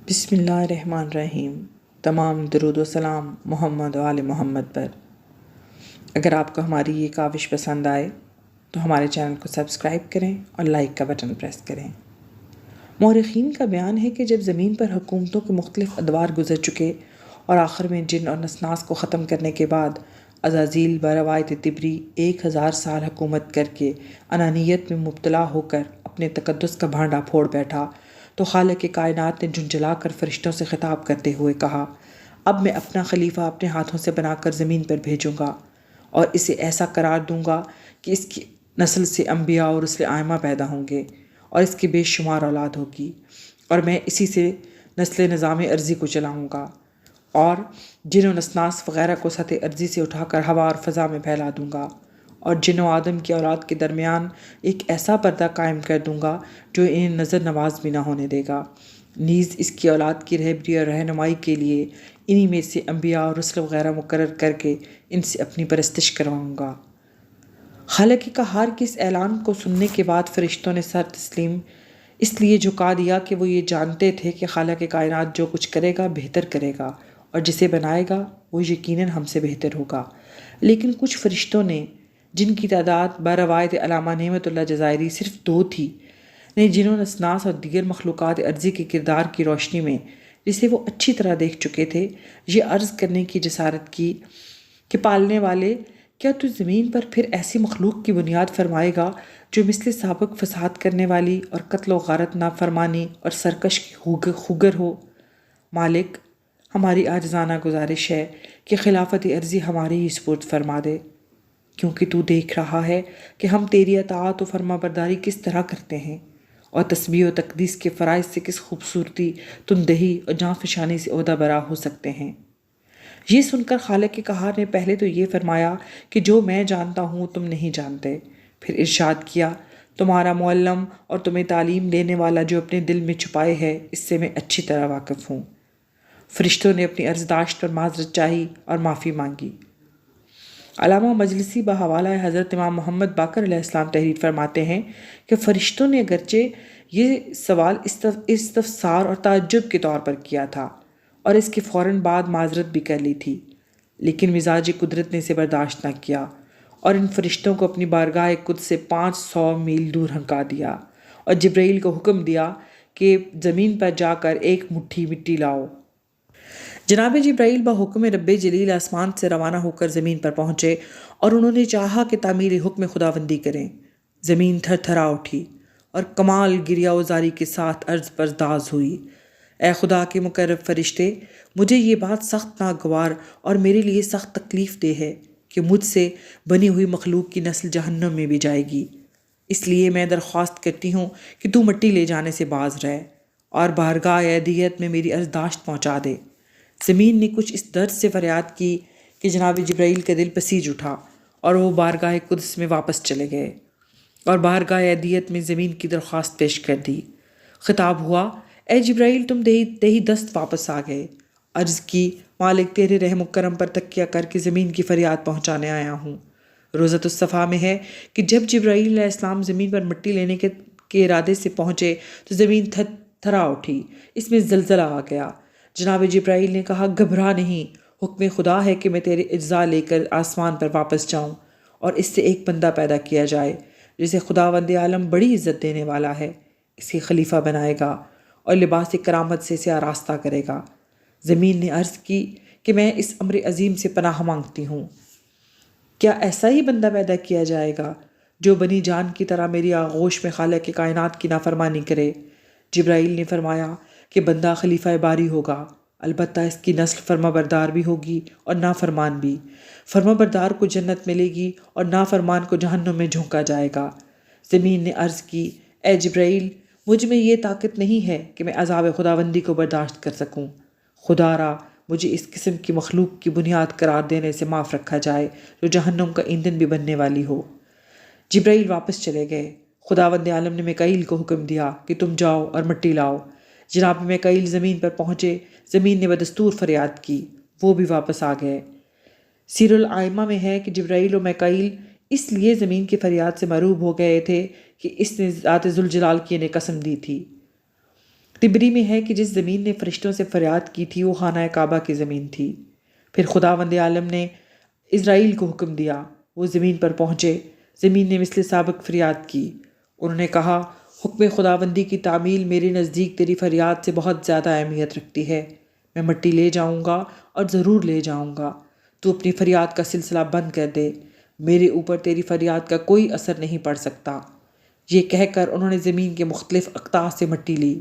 بسم اللہ الرحمن الرحیم۔ تمام درود و سلام محمد و آل محمد پر۔ اگر آپ کو ہماری یہ کاوش پسند آئے تو ہمارے چینل کو سبسکرائب کریں اور لائک کا بٹن پریس کریں۔ مورخین کا بیان ہے کہ جب زمین پر حکومتوں کے مختلف ادوار گزر چکے اور آخر میں جن اور نسناس کو ختم کرنے کے بعد عزازیل بروایت طبری 1000 سال حکومت کر کے انانیت میں مبتلا ہو کر اپنے تقدس کا بھانڈا پھوڑ بیٹھا تو خالق کائنات نے جھنجھلا کر فرشتوں سے خطاب کرتے ہوئے کہا، اب میں اپنا خلیفہ اپنے ہاتھوں سے بنا کر زمین پر بھیجوں گا اور اسے ایسا قرار دوں گا کہ اس کی نسل سے انبیاء اور رسل ائمہ پیدا ہوں گے اور اس کی بے شمار اولاد ہوگی، اور میں اسی سے نسل نظام ارضی کو چلاؤں گا اور جن و نسناس وغیرہ کو سطح ارضی سے اٹھا کر ہوا اور فضا میں پھیلا دوں گا، اور جن و آدم کی اولاد کے درمیان ایک ایسا پردہ قائم کر دوں گا جو انہیں نظر نواز بھی نہ ہونے دے گا، نیز اس کی اولاد کی رہبری اور رہنمائی کے لیے انہی میں سے انبیاء اور رسل وغیرہ مقرر کر کے ان سے اپنی پرستش کرواؤں گا۔ خالق قہار کے اس اعلان کو سننے کے بعد فرشتوں نے سر تسلیم اس لیے جھکا دیا کہ وہ یہ جانتے تھے کہ خالق کائنات جو کچھ کرے گا بہتر کرے گا اور جسے بنائے گا وہ یقیناً ہم سے بہتر ہوگا۔ لیکن کچھ فرشتوں نے، جن کی تعداد بروایت علامہ نعمت اللہ جزائری صرف 2 تھی، نے جن و نسناس اور دیگر مخلوقات ارضی کے کردار کی روشنی میں جسے وہ اچھی طرح دیکھ چکے تھے یہ عرض کرنے کی جسارت کی کہ پالنے والے، کیا تو زمین پر پھر ایسی مخلوق کی بنیاد فرمائے گا جو مثل سابق فساد کرنے والی اور قتل و غارت نافرمانی اور سرکش کی خوگر ہو؟ مالک، ہماری عاجزانہ گزارش ہے کہ خلافت عرضی ہماری ہی سپرد فرما دے، کیونکہ تو دیکھ رہا ہے کہ ہم تیری اطاعت و فرما برداری کس طرح کرتے ہیں اور تسبیح و تقدیس کے فرائض سے کس خوبصورتی، تندہی اور جاں فشانی سے عہدہ برا ہو سکتے ہیں۔ یہ سن کر خالق قہار نے پہلے تو یہ فرمایا کہ جو میں جانتا ہوں تم نہیں جانتے، پھر ارشاد کیا، تمہارا معلم اور تمہیں تعلیم دینے والا جو اپنے دل میں چھپائے ہے اس سے میں اچھی طرح واقف ہوں۔ فرشتوں نے اپنی عرضداشت پر معذرت چاہی اور معافی مانگی۔ علامہ مجلسی بحوالہ حضرت امام محمد باقر علیہ السلام تحریر فرماتے ہیں کہ فرشتوں نے اگرچہ یہ سوال استفسار اور تعجب کے طور پر کیا تھا اور اس کے فوراً بعد معذرت بھی کر لی تھی، لیکن مزاج قدرت نے اسے برداشت نہ کیا اور ان فرشتوں کو اپنی بارگاہ قدس سے 500 میل دور ہنکا دیا اور جبرائیل کو حکم دیا کہ زمین پر جا کر ایک مٹھی مٹی لاؤ۔ جناب جبرائیل بحکم رب جلیل آسمان سے روانہ ہو کر زمین پر پہنچے اور انہوں نے چاہا کہ تعمیر حکم خداوندی کریں۔ زمین تھر تھرا اٹھی اور کمال گریہ وزاری کے ساتھ عرض پر داز ہوئی، اے خدا کے مقرب فرشتے، مجھے یہ بات سخت ناگوار اور میرے لیے سخت تکلیف دہ ہے کہ مجھ سے بنی ہوئی مخلوق کی نسل جہنم میں بھی جائے گی، اس لیے میں درخواست کرتی ہوں کہ تو مٹی لے جانے سے باز رہ اور بارگاہ ادیت میں میری عرضداشت پہنچا دے۔ زمین نے کچھ اس درد سے فریاد کی کہ جناب جبرائیل کا دل پسیج اٹھا اور وہ بارگاہ قدس میں واپس چلے گئے اور بارگاہ ادیت میں زمین کی درخواست پیش کر دی۔ خطاب ہوا، اے جبرائیل، تم تہی دست واپس آ گئے۔ عرض کی، مالک تیرے رحم و کرم پر تکیہ کر کے زمین کی فریاد پہنچانے آیا ہوں۔ روزۃ الصفا میں ہے کہ جب جبرائیل علیہ السلام زمین پر مٹی لینے کے ارادے سے پہنچے تو زمین تھرا اٹھی، اس میں زلزلہ آ گیا۔ جناب جبرائیل نے کہا، گھبرا نہیں، حکم خدا ہے کہ میں تیرے اجزاء لے کر آسمان پر واپس جاؤں اور اس سے ایک بندہ پیدا کیا جائے جسے خداوند عالم بڑی عزت دینے والا ہے، اسے خلیفہ بنائے گا اور لباس کرامت سے اسے آراستہ کرے گا۔ زمین نے عرض کی کہ میں اس امر عظیم سے پناہ مانگتی ہوں، کیا ایسا ہی بندہ پیدا کیا جائے گا جو بنی جان کی طرح میری آغوش میں خالق کائنات کی نافرمانی کرے؟ جبرائیل نے فرمایا کہ بندہ خلیفہ باری ہوگا، البتہ اس کی نسل فرما بردار بھی ہوگی اور نافرمان بھی۔ فرما بردار کو جنت ملے گی اور نافرمان کو جہنم میں جھونکا جائے گا۔ زمین نے عرض کی، اے جبرائیل، مجھ میں یہ طاقت نہیں ہے کہ میں عذاب خداوندی کو برداشت کر سکوں، خدا را مجھے اس قسم کی مخلوق کی بنیاد قرار دینے سے معاف رکھا جائے جو جہنم کا ایندھن بھی بننے والی ہو۔ جبرائیل واپس چلے گئے۔ خداوند عالم نے میکائیل کو حکم دیا کہ تم جاؤ اور مٹی لاؤ۔ جناب میکائیل زمین پر پہنچے، زمین نے بدستور فریاد کی، وہ بھی واپس آ گئے۔ سیر الائمہ میں ہے کہ جبرائیل و میکائیل اس لیے زمین کی فریاد سے مروب ہو گئے تھے کہ اس نے ذات ذوالجلال کی انہیں قسم دی تھی۔ تبری میں ہے کہ جس زمین نے فرشتوں سے فریاد کی تھی وہ خانہ کعبہ کی زمین تھی۔ پھر خداوند عالم نے اسرائیل کو حکم دیا، وہ زمین پر پہنچے۔ زمین نے مثل سابق فریاد کی۔ انہوں نے کہا، حکم خداوندی کی تعمیل میرے نزدیک تیری فریاد سے بہت زیادہ اہمیت رکھتی ہے۔ میں مٹی لے جاؤں گا اور ضرور لے جاؤں گا۔ تو اپنی فریاد کا سلسلہ بند کر دے، میرے اوپر تیری فریاد کا کوئی اثر نہیں پڑ سکتا۔ یہ کہہ کر انہوں نے زمین کے مختلف اقطاع سے مٹی لی۔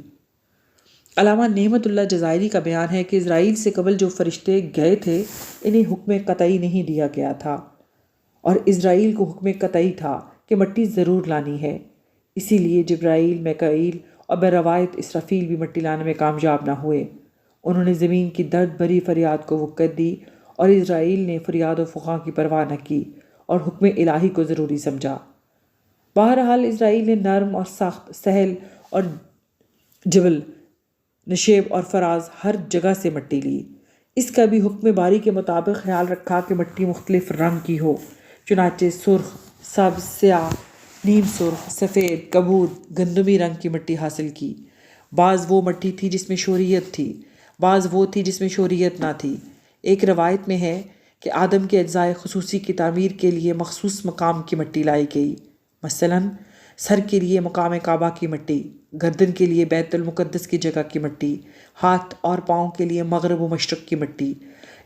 علامہ نعمت اللہ جزائری کا بیان ہے کہ اسرائیل سے قبل جو فرشتے گئے تھے انہیں حکم قطعی نہیں دیا گیا تھا، اور اسرائیل کو حکم قطعی تھا کہ مٹی ضرور لانی ہے۔ اسی لیے جبرائیل، میکائیل اور بروایت اسرافیل بھی مٹی لانے میں کامیاب نہ ہوئے۔ انہوں نے زمین کی درد بھری فریاد کو وقت دی، اور اسرائیل نے فریاد و فغاں کی پرواہ نہ کی اور حکم الہی کو ضروری سمجھا۔ بہرحال اسرائیل نے نرم اور سخت، سہل اور جبل، نشیب اور فراز ہر جگہ سے مٹی لی۔ اس کا بھی حکم باری کے مطابق خیال رکھا کہ مٹی مختلف رنگ کی ہو، چنانچہ سرخ، سبز، سیاہ، نیم سرخ، سفید، کبود، گندمی رنگ کی مٹی حاصل کی۔ بعض وہ مٹی تھی جس میں شوریت تھی، بعض وہ تھی جس میں شوریت نہ تھی۔ ایک روایت میں ہے کہ آدم کے اجزائے خصوصی کی تعمیر کے لیے مخصوص مقام کی مٹی لائی گئی، مثلاً سر کے لیے مقام کعبہ کی مٹی، گردن کے لیے بیت المقدس کی جگہ کی مٹی، ہاتھ اور پاؤں کے لیے مغرب و مشرق کی مٹی۔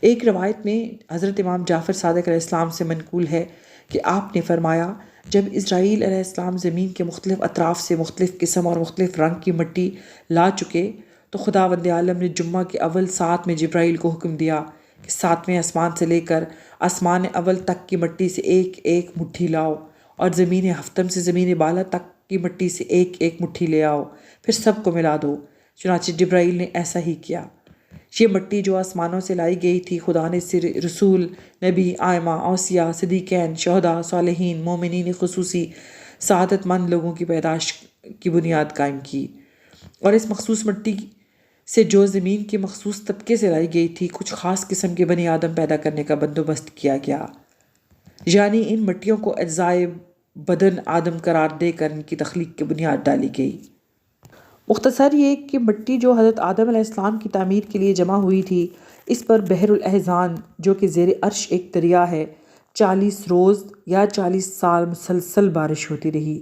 ایک روایت میں حضرت امام جعفر صادق علیہ السلام سے منقول ہے کہ آپ نے فرمایا، جب اسرائیل علیہ السلام زمین کے مختلف اطراف سے مختلف قسم اور مختلف رنگ کی مٹی لا چکے تو خداوند عالم نے جمعہ کے اول سات میں جبرائیل کو حکم دیا کہ ساتویں آسمان سے لے کر آسمان اول تک کی مٹی سے ایک ایک مٹھی لاؤ، اور زمین ہفتم سے زمین بالا تک کی مٹی سے ایک ایک مٹھی لے آؤ، پھر سب کو ملا دو۔ چنانچہ جبرائیل نے ایسا ہی کیا۔ یہ مٹی جو آسمانوں سے لائی گئی تھی خدا نے رسول، نبی، آئمہ، اوصیاء، صدیقین، شہداء، صالحین، مومنین خصوصی، سعادت مند لوگوں کی پیدائش کی بنیاد قائم کی۔ اور اس مخصوص مٹی سے جو زمین کے مخصوص طبقے سے لائی گئی تھی کچھ خاص قسم کے بنی آدم پیدا کرنے کا بندوبست کیا گیا، یعنی ان مٹیوں کو اجزائے بدن آدم قرار دے کر ان کی تخلیق کی بنیاد ڈالی گئی۔ مختصر یہ کہ مٹی جو حضرت آدم علیہ السلام کی تعمیر کے لیے جمع ہوئی تھی، اس پر بحر الاحزان جو کہ زیر عرش ایک دریا ہے، 40 روز یا 40 سال مسلسل بارش ہوتی رہی۔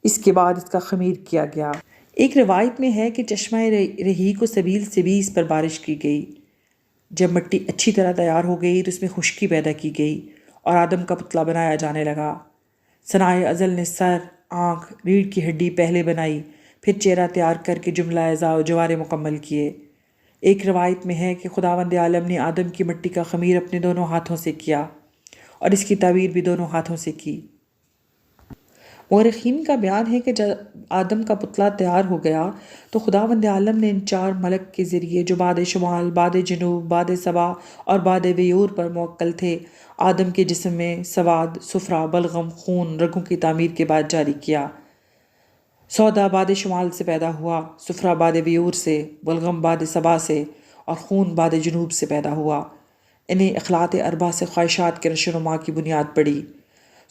اس کے بعد اس کا خمیر کیا گیا۔ ایک روایت میں ہے کہ چشمہ رہی کو سبیل سے بھی اس پر بارش کی گئی۔ جب مٹی اچھی طرح تیار ہو گئی تو اس میں خشکی پیدا کی گئی اور آدم کا پتلا بنایا جانے لگا۔ ثنائے ازل نے سر، آنکھ، ریڑھ کی ہڈی پہلے بنائی، پھر چہرہ تیار کر کے جملہ اعضاء و جوارے مکمل کیے۔ ایک روایت میں ہے کہ خداوند عالم نے آدم کی مٹی کا خمیر اپنے دونوں ہاتھوں سے کیا اور اس کی تعبیر بھی دونوں ہاتھوں سے کی۔ مورخین کا بیان ہے کہ جب آدم کا پتلا تیار ہو گیا تو خداوند عالم نے ان 4 ملک کے ذریعے جو باد شمال، باد جنوب، باد صبا اور باد ویور پر موکل تھے، آدم کے جسم میں سواد، صفرا، بلغم، خون، رگوں کی تعمیر کے بعد جاری کیا۔ سودا باد شمال سے پیدا ہوا، صفرا باد ویور سے، بلغم باد صبا سے اور خون باد جنوب سے پیدا ہوا۔ انہیں اخلاط اربع سے خواہشات کے نشو و نما کی بنیاد پڑی۔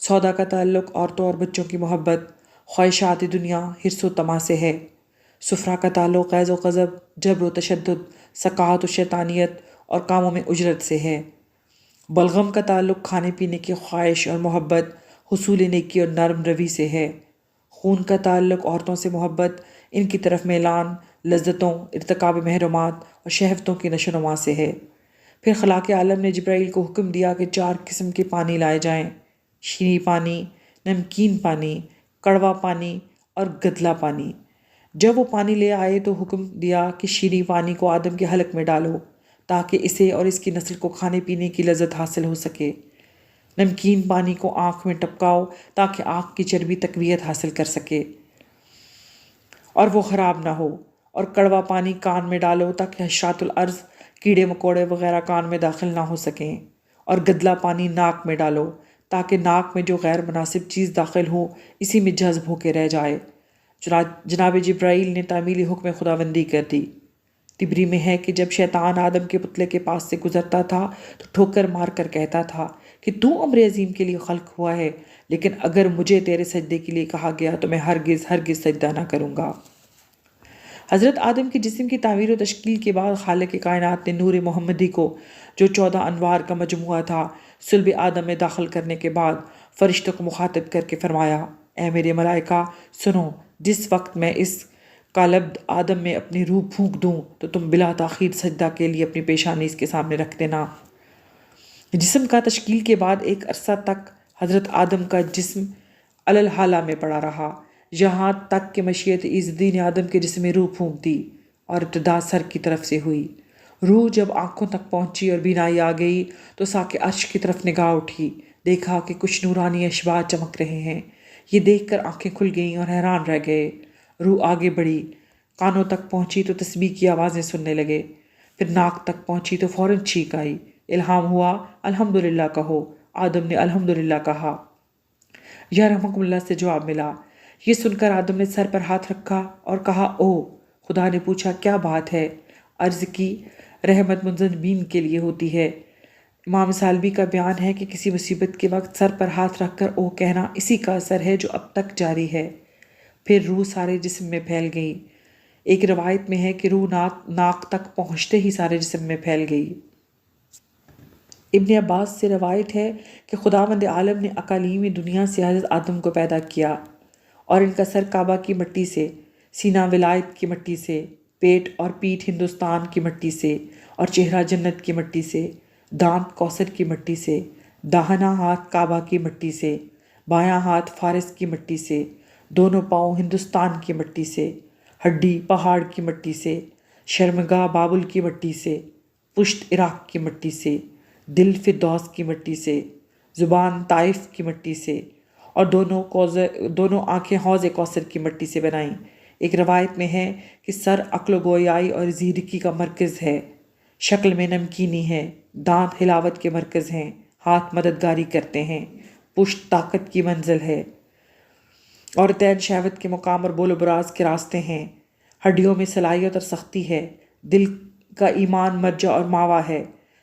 سودا کا تعلق عورتوں اور بچوں کی محبت، خواہشات دنیا، حرص و طمع سے ہے۔ صفرا کا تعلق غیظ و غضب، جبر و تشدد، سقاحت و شیطانیت اور کاموں میں اجرت سے ہے۔ بلغم کا تعلق کھانے پینے کی خواہش اور محبت، حصول نیکی اور نرم روی سے ہے۔ خون کا تعلق عورتوں سے محبت، ان کی طرف میلان، لذتوں، ارتکاب محرمات اور شہوتوں کی نشو و نما سے ہے۔ پھر خلاق عالم نے جبرائیل کو حکم دیا کہ 4 قسم کے پانی لائے جائیں، شیریں پانی، نمکین پانی، کڑوا پانی اور گدلا پانی۔ جب وہ پانی لے آئے تو حکم دیا کہ شیریں پانی کو آدم کے حلق میں ڈالو تاکہ اسے اور اس کی نسل کو کھانے پینے کی لذت حاصل ہو سکے۔ نمکین پانی کو آنکھ میں ٹپکاؤ تاکہ آنکھ کی چربی تقویت حاصل کر سکے اور وہ خراب نہ ہو، اور کڑوا پانی کان میں ڈالو تاکہ حشرات الارض، کیڑے مکوڑے وغیرہ کان میں داخل نہ ہو سکیں، اور گدلا پانی ناک میں ڈالو تاکہ ناک میں جو غیر مناسب چیز داخل ہو اسی میں جذب ہو کے رہ جائے۔ جناب جبرائیل نے تعمیلی حکم خداوندی کر دی۔ تبری میں ہے کہ جب شیطان آدم کے پتلے کے پاس سے گزرتا تھا تو ٹھوکر مار کر کہتا تھا کہ تو امر عظیم کے لیے خلق ہوا ہے، لیکن اگر مجھے تیرے سجدے کے لیے کہا گیا تو میں ہرگز ہرگز سجدہ نہ کروں گا۔ حضرت آدم کے جسم کی تعمیر و تشکیل کے بعد خالق کائنات نے نور محمدی کو، جو 14 انوار کا مجموعہ تھا، صلب آدم میں داخل کرنے کے بعد فرشتوں کو مخاطب کر کے فرمایا، اے میرے ملائکہ سنو، جس وقت میں اس کالبد آدم میں اپنی روح پھونک دوں تو تم بلا تاخیر سجدہ کے لیے اپنی پیشانی اس کے سامنے رکھ دینا۔ جسم کا تشکیل کے بعد ایک عرصہ تک حضرت آدم کا جسم علی الحالہ میں پڑا رہا، یہاں تک کہ مشیت ایزدی نے آدم کے جسم میں روح پھونک دی اور ابتدا سر کی طرف سے ہوئی۔ روح جب آنکھوں تک پہنچی اور بینائی آ گئی تو ساق عرش کی طرف نگاہ اٹھی، دیکھا کہ کچھ نورانی اشباح چمک رہے ہیں۔ یہ دیکھ کر آنکھیں کھل گئیں اور حیران رہ گئے۔ روح آگے بڑھی، کانوں تک پہنچی تو تسبیح کی آوازیں سننے لگے، پھر ناک تک پہنچی تو فوراً چھینک آئی۔ الہام ہوا، الحمدللہ کہو۔ آدم نے الحمدللہ کہا۔ یا رحمکم اللہ سے جواب ملا۔ یہ سن کر آدم نے سر پر ہاتھ رکھا اور کہا، او۔ خدا نے پوچھا، کیا بات ہے؟ عرض کی، رحمت منذنبین کے لیے ہوتی ہے۔ امام سالبی کا بیان ہے کہ کسی مصیبت کے وقت سر پر ہاتھ رکھ کر او کہنا اسی کا اثر ہے جو اب تک جاری ہے۔ پھر روح سارے جسم میں پھیل گئی۔ ایک روایت میں ہے کہ روح ناک تک پہنچتے ہی سارے جسم میں پھیل گئی۔ ابن عباس سے روایت ہے کہ خداوند عالم نے اکالیم دنیا سے حضرت آدم کو پیدا کیا اور ان کا سر کعبہ کی مٹی سے، سینہ ولایت کی مٹی سے، پیٹ اور پیٹھ ہندوستان کی مٹی سے اور چہرہ جنت کی مٹی سے، دانت کوثر کی مٹی سے، داہنا ہاتھ کعبہ کی مٹی سے، بایاں ہاتھ فارس کی مٹی سے، دونوں پاؤں ہندوستان کی مٹی سے، ہڈی پہاڑ کی مٹی سے، شرمگاہ بابل کی مٹی سے، پشت عراق کی مٹی سے، دل فردوس کی مٹی سے، زبان طائف کی مٹی سے اور دونوں آنکھیں حوض کوثر کی مٹی سے بنائیں۔ ایک روایت میں ہے کہ سر عقل و گویائی اور زیرکی کا مرکز ہے، شکل میں نمکینی ہے، دانت حلاوت کے مرکز ہیں، ہاتھ مددگاری کرتے ہیں، پشت طاقت کی منزل ہے اور تین شہوت کے مقام اور بول و براز کے راستے ہیں، ہڈیوں میں صلاحیت اور سختی ہے، دل کا ایمان مرجع اور ماوا ہے،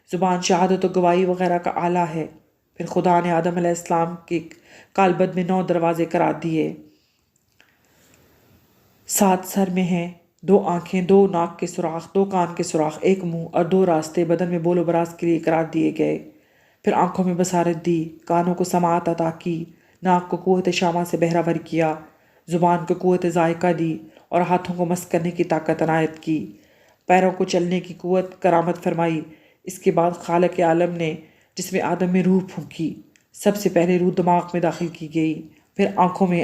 زبان شہادت و گواہی وغیرہ کا آلہ ہے۔ پھر خدا نے آدم علیہ السلام کے کالبد میں 9 دروازے قرار دیے، 7 سر میں ہیں، 2 آنکھیں، 2 ناک کے سوراخ، 2 کان کے سوراخ، 1 منہ اور 2 راستے بدن میں بول و براز کے لیے قرار دیے گئے۔ پھر آنکھوں میں بصارت دی، کانوں کو سماعت عطا کی، ناک کو قوت شامہ سے بہرہ ور کیا، زبان کو قوت ذائقہ دی اور ہاتھوں کو مس کرنے کی طاقت عنایت کی، پیروں کو چلنے کی قوت کرامت فرمائی۔ اس کے بعد خالق عالم نے جس میں آدم میں روح پھونکی۔ سب سے پہلے روح دماغ میں داخل کی گئی، پھر آنکھوں میں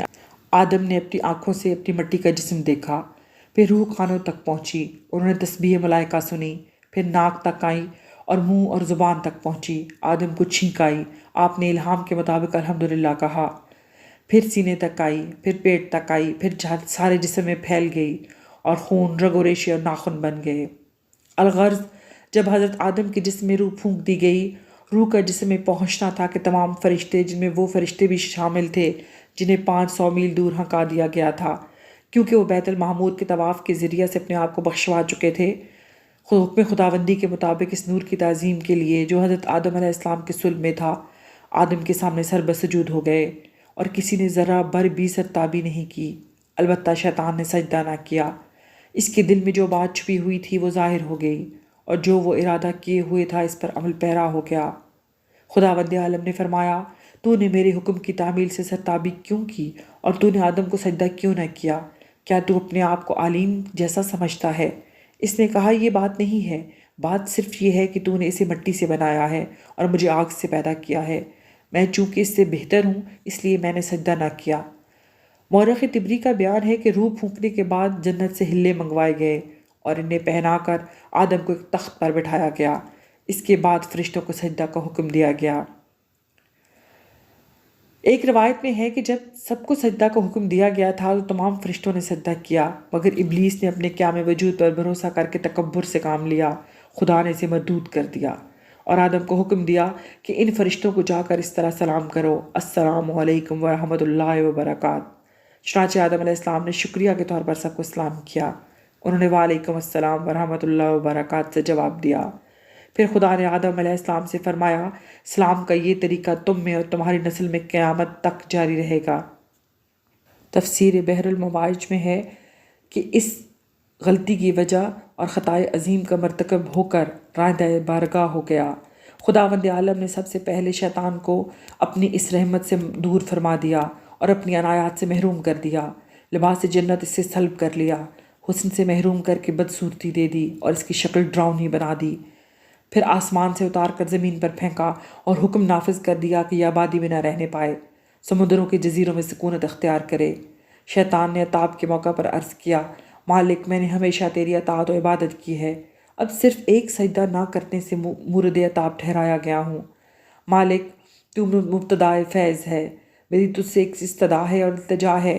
آدم نے اپنی آنکھوں سے اپنی مٹی کا جسم دیکھا، پھر روح کانوں تک پہنچی، انہوں نے تسبیح ملائکہ سنی، پھر ناک تک آئی اور منہ اور زبان تک پہنچی، آدم کو چھینک آئی، آپ نے الہام کے مطابق الحمدللہ کہا، پھر سینے تک آئی، پھر پیٹ تک آئی، پھر سارے جسم میں پھیل گئی اور خون، رگ و ریشے اور ناخن بن گئے۔ الغرض جب حضرت آدم کے جسم میں روح پھونک دی گئی، روح کا جسم میں پہنچنا تھا کہ تمام فرشتے، جن میں وہ فرشتے بھی شامل تھے جنہیں 500 میل دور ہنکا دیا گیا تھا کیونکہ وہ بیت المعمور کے طواف کے ذریعہ سے اپنے آپ کو بخشوا چکے تھے، حکم خداوندی کے مطابق اس نور کی تعظیم کے لیے جو حضرت آدم علیہ السلام کے صلب میں تھا، آدم کے سامنے سر بسجود ہو گئے اور کسی نے ذرہ بر بھی سرتابی نہیں کی، البتہ شیطان نے سجدہ نہ کیا۔ اس کے دل میں جو بات چھپی ہوئی تھی وہ ظاہر ہو گئی اور جو وہ ارادہ کیے ہوئے تھا اس پر عمل پیرا ہو گیا۔ خداوند عالم نے فرمایا، تو نے میرے حکم کی تعمیل سے سرتابی کیوں کی اور تو نے آدم کو سجدہ کیوں نہ کیا؟ کیا تو اپنے آپ کو عالم جیسا سمجھتا ہے؟ اس نے کہا، یہ بات نہیں ہے، بات صرف یہ ہے کہ تو نے اسے مٹی سے بنایا ہے اور مجھے آگ سے پیدا کیا ہے، میں چونکہ اس سے بہتر ہوں اس لیے میں نے سجدہ نہ کیا۔ مورخ طبری کا بیان ہے کہ روح پھونکنے کے بعد جنت سے ہلے منگوائے گئے اور انہیں پہنا کر آدم کو ایک تخت پر بٹھایا گیا۔ اس کے بعد فرشتوں کو سجدہ کا حکم دیا گیا۔ ایک روایت میں ہے کہ جب سب کو سجدہ کا حکم دیا گیا تھا تو تمام فرشتوں نے سجدہ کیا مگر ابلیس نے اپنے قیام وجود پر بھروسہ کر کے تکبر سے کام لیا، خدا نے اسے مردود کر دیا اور آدم کو حکم دیا کہ ان فرشتوں کو جا کر اس طرح سلام کرو، السلام علیکم ورحمۃ اللہ وبرکاتہ۔ چنانچہ آدم علیہ السلام نے شکریہ کے طور پر سب کو سلام کیا، انہوں نے وعلیکم السلام ورحمۃ اللہ وبرکاتہ سے جواب دیا۔ پھر خدا نے آدم علیہ السلام سے فرمایا، سلام کا یہ طریقہ تم میں اور تمہاری نسل میں قیامت تک جاری رہے گا۔ تفسیر بحر المواج میں ہے کہ اس غلطی کی وجہ اور خطائے عظیم کا مرتکب ہو کر رائندہ بارگاہ ہو گیا۔ خداوند عالم نے سب سے پہلے شیطان کو اپنی اس رحمت سے دور فرما دیا اور اپنی عنایات سے محروم کر دیا۔ لباس جنت اس سے سلب کر لیا، حسن سے محروم کر کے بدصورتی دے دی اور اس کی شکل ڈراؤنی بنا دی۔ پھر آسمان سے اتار کر زمین پر پھینکا اور حکم نافذ کر دیا کہ یہ آبادی میں نہ رہنے پائے، سمندروں کے جزیروں میں سکونت اختیار کرے۔ شیطان نے عتاب کے موقع پر عرض کیا، مالک میں نے ہمیشہ تیری اطاعت و عبادت کی ہے، اب صرف ایک سجدہ نہ کرنے سے مورد عتاب ٹھہرایا گیا ہوں۔ مالک تو مبتدائے فیض ہے، میری تجھ سے ایک استدعا ہے اور التجا ہے،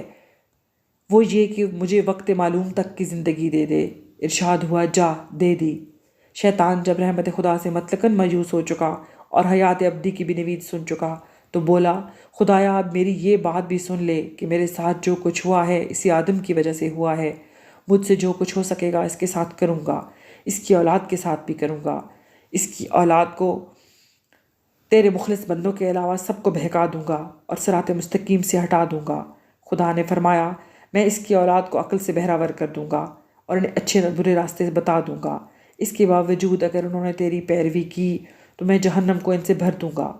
وہ یہ کہ مجھے وقت معلوم تک کی زندگی دے دے۔ ارشاد ہوا، جا، دے دی۔ شیطان جب رحمت خدا سے مطلقاً مایوس ہو چکا اور حیات ابدی کی بھی نوید سن چکا تو بولا، خدایا اب میری یہ بات بھی سن لے کہ میرے ساتھ جو کچھ ہوا ہے اسی آدم کی وجہ سے ہوا ہے، مجھ سے جو کچھ ہو سکے گا اس کے ساتھ کروں گا، اس کی اولاد کے ساتھ بھی کروں گا، اس کی اولاد کو تیرے مخلص بندوں کے علاوہ سب کو بہکا دوں گا اور صراط مستقیم سے ہٹا دوں گا۔ خدا نے فرمایا، میں اس کی اولاد کو عقل سے بہراور کر دوں گا اور انہیں اچھے برے راستے بتا دوں گا، اس کے باوجود اگر انہوں نے تیری پیروی کی تو میں جہنم کو ان سے بھر دوں گا۔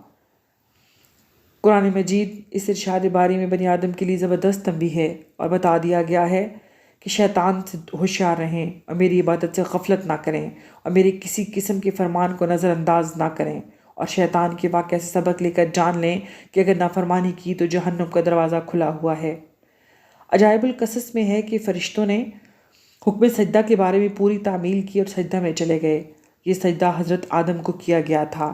قرآن مجید اس ارشاد باری میں بنی آدم کے لیے زبردست تنبیہ ہے اور بتا دیا گیا ہے کہ شیطان سے ہوشیار رہیں اور میری عبادت سے غفلت نہ کریں اور میری کسی قسم کے فرمان کو نظر انداز نہ کریں، اور شیطان کے واقعہ سے سبق لے کر جان لیں کہ اگر نافرمانی کی تو جہنم کا دروازہ کھلا ہوا ہے۔ عجائب القصص میں ہے کہ فرشتوں نے حکم سجدہ کے بارے میں پوری تعمیل کی اور سجدہ میں چلے گئے۔ یہ سجدہ حضرت آدم کو کیا گیا تھا۔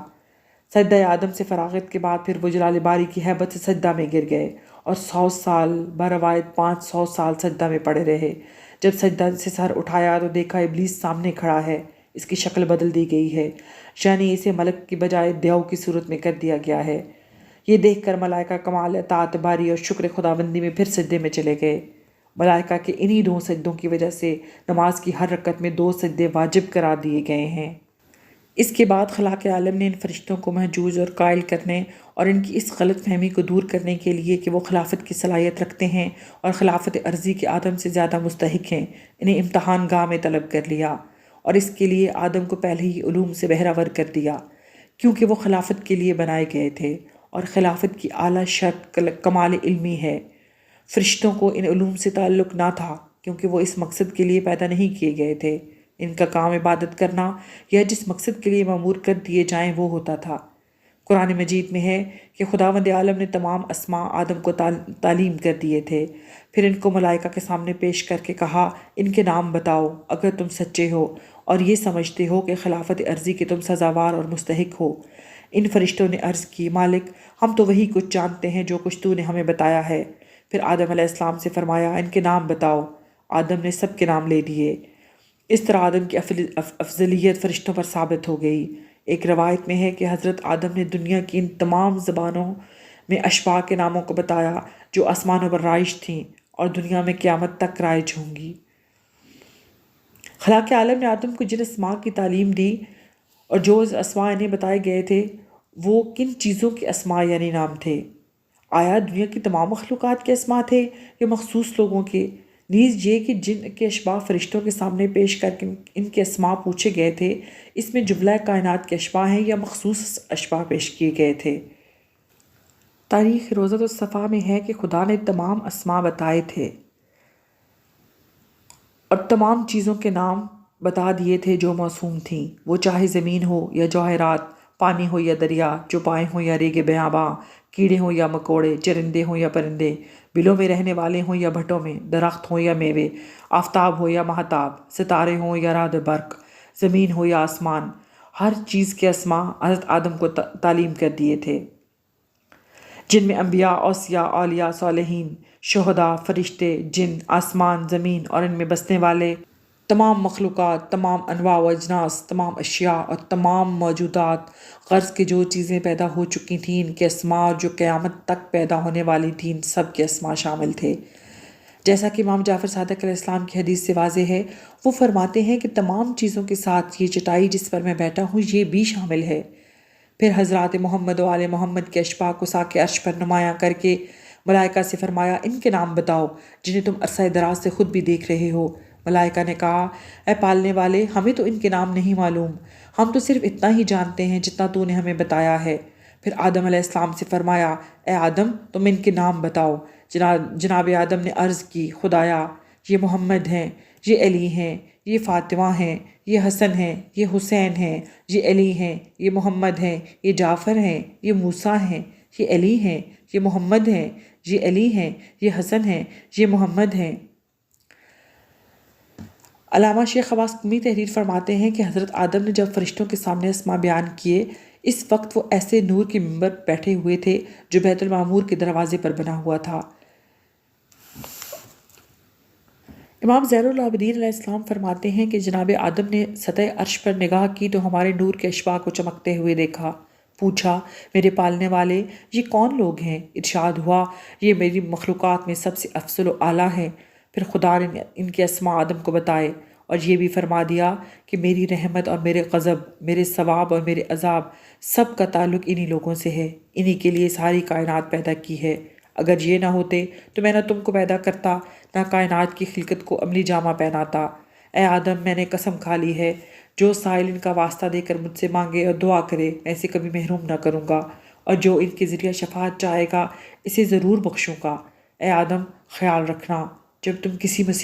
سجدہ آدم سے فراغت کے بعد پھر وہ جلال باری کی ہیبت سے سجدہ میں گر گئے اور 100 سال، بروایت 500 سال سجدہ میں پڑے رہے۔ جب سجدہ سے سر اٹھایا تو دیکھا ابلیس سامنے کھڑا ہے، اس کی شکل بدل دی گئی ہے، یعنی اسے ملک کی بجائے دیو کی صورت میں کر دیا گیا ہے۔ یہ دیکھ کر ملائکہ کمال اطاعت باری اور شکر خداوندی میں پھر سجدے میں چلے گئے۔ ملائکہ کے انہی 2 سجدوں کی وجہ سے نماز کی ہر رکعت میں 2 سجدے واجب قرار دیے گئے ہیں۔ اس کے بعد خلاق عالم نے ان فرشتوں کو محجوز اور قائل کرنے اور ان کی اس غلط فہمی کو دور کرنے کے لیے کہ وہ خلافت کی صلاحیت رکھتے ہیں اور خلافت عرضی کے آدم سے زیادہ مستحق ہیں، انہیں امتحان گاہ میں طلب کر لیا اور اس کے لیے آدم کو پہلے ہی علوم سے بہراور کر دیا، کیونکہ وہ خلافت کے لیے بنائے گئے تھے اور خلافت کی اعلیٰ شرط کمال علمی ہے۔ فرشتوں کو ان علوم سے تعلق نہ تھا کیونکہ وہ اس مقصد کے لیے پیدا نہیں کیے گئے تھے، ان کا کام عبادت کرنا یا جس مقصد کے لیے مأمور کر دیے جائیں وہ ہوتا تھا۔ قرآن مجید میں ہے کہ خداوند عالم نے تمام اسماء آدم کو تعلیم کر دیے تھے، پھر ان کو ملائکہ کے سامنے پیش کر کے کہا، ان کے نام بتاؤ اگر تم سچے ہو اور یہ سمجھتے ہو کہ خلافت عرضی کے تم سزاوار اور مستحق ہو۔ ان فرشتوں نے عرض کی، مالک ہم تو وہی کچھ جانتے ہیں جو کچھ تو نے ہمیں بتایا ہے۔ پھر آدم علیہ السلام سے فرمایا، ان کے نام بتاؤ۔ آدم نے سب کے نام لے دیے۔ اس طرح آدم کی افضلیت فرشتوں پر ثابت ہو گئی۔ ایک روایت میں ہے کہ حضرت آدم نے دنیا کی ان تمام زبانوں میں اشباح کے ناموں کو بتایا جو آسمانوں پر رائج تھیں اور دنیا میں قیامت تک رائج ہوں گی۔ خلاق عالم نے آدم کو جن اسماء کی تعلیم دی اور جو اسماء انہیں بتائے گئے تھے وہ کن چیزوں کے اسماء یعنی نام تھے؟ آیا دنیا کی تمام مخلوقات کے اسماء تھے یا مخصوص لوگوں کے؟ نیز یہ کہ جن کے اشباح فرشتوں کے سامنے پیش کر کے ان کے اسماء پوچھے گئے تھے، اس میں جملہ کائنات کے اشباح ہیں یا مخصوص اشباح پیش کیے گئے تھے؟ تاریخ روضۃ الصفا میں ہے کہ خدا نے تمام اسماء بتائے تھے اور تمام چیزوں کے نام بتا دیے تھے جو موسوم تھیں، وہ چاہے زمین ہو یا جواہرات، پانی ہو یا دریا، چوپائے ہوں یا ریگ بیاباں، کیڑے ہوں یا مکوڑے، چرندے ہوں یا پرندے، بلوں میں رہنے والے ہوں یا بھٹوں میں، درخت ہوں یا میوے، آفتاب ہو یا مہتاب، ستارے ہوں یا رعد برق، زمین ہو یا آسمان، ہر چیز کے اسماء حضرت آدم کو تعلیم کر دیے تھے، جن میں انبیاء، اوصیاء، اولیاء، صالحین، شہداء، فرشتے، جن، آسمان، زمین اور ان میں بسنے والے تمام مخلوقات، تمام انواع و اجناس، تمام اشیاء اور تمام موجودات، غرض کہ جو چیزیں پیدا ہو چکی تھیں ان کے اسماء اور جو قیامت تک پیدا ہونے والی تھیں ان سب کے اسماء شامل تھے۔ جیسا کہ امام جعفر صادق علیہ السلام کی حدیث سے واضح ہے، وہ فرماتے ہیں کہ تمام چیزوں کے ساتھ یہ چٹائی جس پر میں بیٹھا ہوں یہ بھی شامل ہے۔ پھر حضرات محمد و آل محمد کے اشباح کو ساق عرش پر نمایاں کر کے ملائکہ سے فرمایا، ان کے نام بتاؤ جنہیں تم عرصہ دراز سے خود بھی دیکھ رہے ہو، ملائکہ نے کہا اے پالنے والے، ہمیں تو ان کے نام نہیں معلوم، ہم تو صرف اتنا ہی جانتے ہیں جتنا تو نے ہمیں بتایا ہے۔ پھر آدم علیہ السلام سے فرمایا اے آدم تم ان کے نام بتاؤ۔ جناب آدم نے عرض کی خدایا یہ محمد ہیں، یہ علی ہیں، یہ فاطمہ ہیں، یہ حسن ہیں، یہ حسین ہیں، یہ علی ہیں، یہ محمد ہیں، یہ جعفر ہیں، یہ موسیٰ ہیں، یہ علی ہیں، یہ محمد ہیں، یہ علی ہیں، یہ حسن ہیں، یہ محمد ہیں۔ علامہ شیخ عباس قمی تحریر فرماتے ہیں کہ حضرت آدم نے جب فرشتوں کے سامنے اسماء بیان کیے، اس وقت وہ ایسے نور کے منبر پر بیٹھے ہوئے تھے جو بیت المعمور کے دروازے پر بنا ہوا تھا۔ امام زین العابدین علیہ السلام فرماتے ہیں کہ جناب آدم نے سطح عرش پر نگاہ کی تو ہمارے نور کے اشباح کو چمکتے ہوئے دیکھا۔ پوچھا میرے پالنے والے یہ کون لوگ ہیں؟ ارشاد ہوا یہ میری مخلوقات میں سب سے افضل و اعلیٰ ہیں۔ پھر خدا نے ان کے اسماء آدم کو بتائے اور یہ بھی فرما دیا کہ میری رحمت اور میرے غضب، میرے ثواب اور میرے عذاب سب کا تعلق انہی لوگوں سے ہے، انہی کے لیے ساری کائنات پیدا کی ہے۔ اگر یہ نہ ہوتے تو میں نہ تم کو پیدا کرتا نہ کائنات کی خلقت کو عملی جامہ پہناتا۔ اے آدم میں نے قسم کھا لی ہے جو سائل ان کا واسطہ دے کر مجھ سے مانگے اور دعا کرے میں اسے کبھی محروم نہ کروں گا، اور جو ان کے ذریعہ شفاعت چاہے گا اسے ضرور بخشوں گا۔ اے آدم خیال رکھنا جب تم کسی مصیبت